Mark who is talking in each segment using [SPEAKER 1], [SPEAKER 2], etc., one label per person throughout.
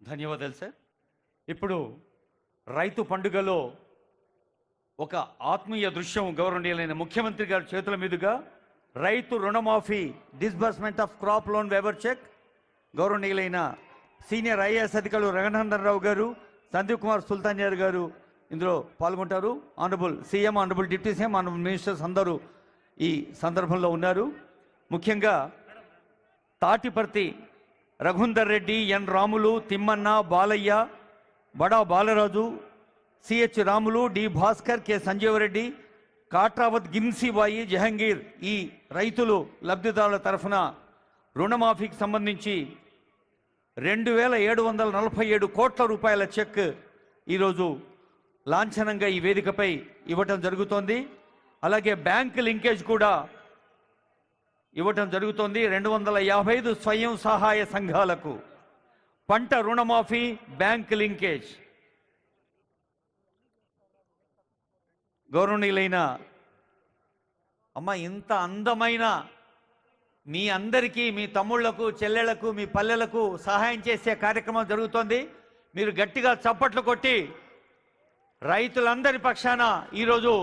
[SPEAKER 1] ధన్యవాదాలు సార్. ఇప్పుడు రైతు పండుగలో ఒక ఆత్మీయ దృశ్యం గౌరవనీయులైన ముఖ్యమంత్రి గారి చేతుల మీదుగా రైతు రుణమాఫీ disbursement of crop loan waiver cheque గౌరవనీయులైన సీనియర్ ఐఏఎస్ అధికారులు రఘునందన్ రావు గారు, సందీప్ కుమార్ సుల్తానియర్ గారు ఇందులో పాల్గొంటారు. Honourable CM, honourable deputy CM, honourable ministers అందరూ ఈ సందర్భంలో ఉన్నారు. ముఖ్యంగా తాటిపర్తి రఘుందర్ రెడ్డి, ఎన్ Ramulu, Timmanna, Balayya, Bada Balaraju, CH Ramulu, D Bhaskar, K Sanjeevareddy, Katravath Gimsibai, Jahangir ఈ రైతులు లబ్ధిదారుల తరఫున రుణమాఫీకి సంబంధించి 2747 కోట్ల రూపాయల చెక్ ఈరోజు లాంఛనంగా ఈ వేదికపై ఇవ్వటం జరుగుతోంది. అలాగే బ్యాంక్ లింకేజ్ కూడా ఇవ్వటం జరుగుతోంది. 255 స్వయం సహాయ సంఘాలకు పంట రుణమాఫీ, బ్యాంక్ లింకేజ్. గౌరవనీయులైన అమ్మ, ఇంత అందమైన మీ అందరికీ, మీ తమ్ముళ్లకు, చెల్లెళ్లకు, మీ పల్లెలకు సహాయం చేసే కార్యక్రమం జరుగుతోంది. మీరు గట్టిగా చప్పట్లు కొట్టి రైతులందరి పక్షాన ఈరోజు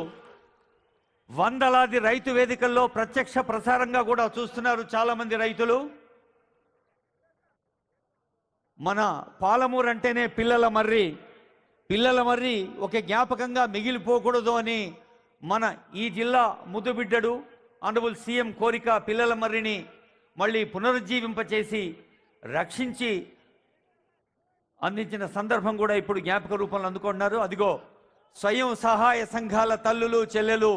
[SPEAKER 1] వందలాది రైతు వేదికల్లో ప్రత్యక్ష ప్రసారంగా కూడా చూస్తున్నారు చాలామంది రైతులు. మన పాలమూరు అంటేనే పిల్లల మర్రి ఒక జ్ఞాపకంగా మిగిలిపోకూడదు అని మన ఈ జిల్లా ముద్దుబిడ్డడు ఆనరబుల్ సీఎం కోరిక పిల్లల మర్రిని మళ్ళీ పునరుజ్జీవింపచేసి రక్షించి అందించిన సందర్భం కూడా ఇప్పుడు జ్ఞాపక రూపంలో అందుకుంటున్నారు. అదిగో స్వయం సహాయ సంఘాల తల్లులు, చెల్లెలు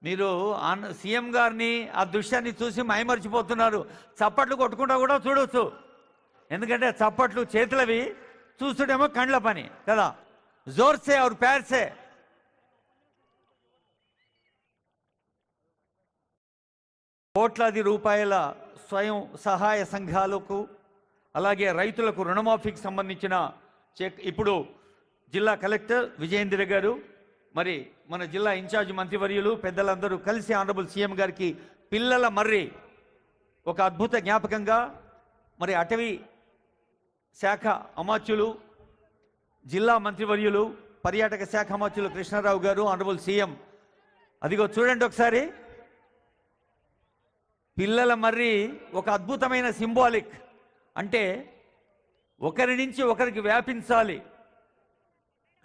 [SPEAKER 1] మీరు సీఎం గారిని ఆ దృశ్యాన్ని చూసి మైమర్చిపోతున్నారు. చప్పట్లు కొట్టుకుంటా కూడా చూడవచ్చు, ఎందుకంటే చప్పట్లు చేతులవి, చూస్తుండేమో కండ్ల పని కదా. జోర్సే और प्यार से కోట్లాది రూపాయల స్వయం సహాయ సంఘాలకు అలాగే రైతులకు రుణమాఫీకి సంబంధించిన చెక్ ఇప్పుడు జిల్లా కలెక్టర్ విజయేంద్ర గారు, మరి మన జిల్లా ఇన్ఛార్జ్ మంత్రివర్యులు పెద్దలందరూ కలిసి ఆనరబుల్ సీఎం గారికి పిల్లల మర్రి ఒక అద్భుత జ్ఞాపకంగా, మరి అటవీ శాఖ అమాత్యులు, జిల్లా మంత్రివర్యులు, పర్యాటక శాఖ అమాత్యులు కృష్ణారావు గారు, ఆనరబుల్ సీఎం అదిగో చూడండి ఒకసారి. పిల్లల మర్రి ఒక అద్భుతమైన సింబాలిక్, అంటే ఒకరి నుంచి ఒకరికి వ్యాపించాలి.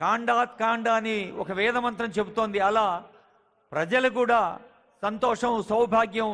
[SPEAKER 1] కాండాత్ కాండ అని ఒక వేదమంత్రం చెబుతోంది. అలా ప్రజలు కూడా సంతోషం, సౌభాగ్యం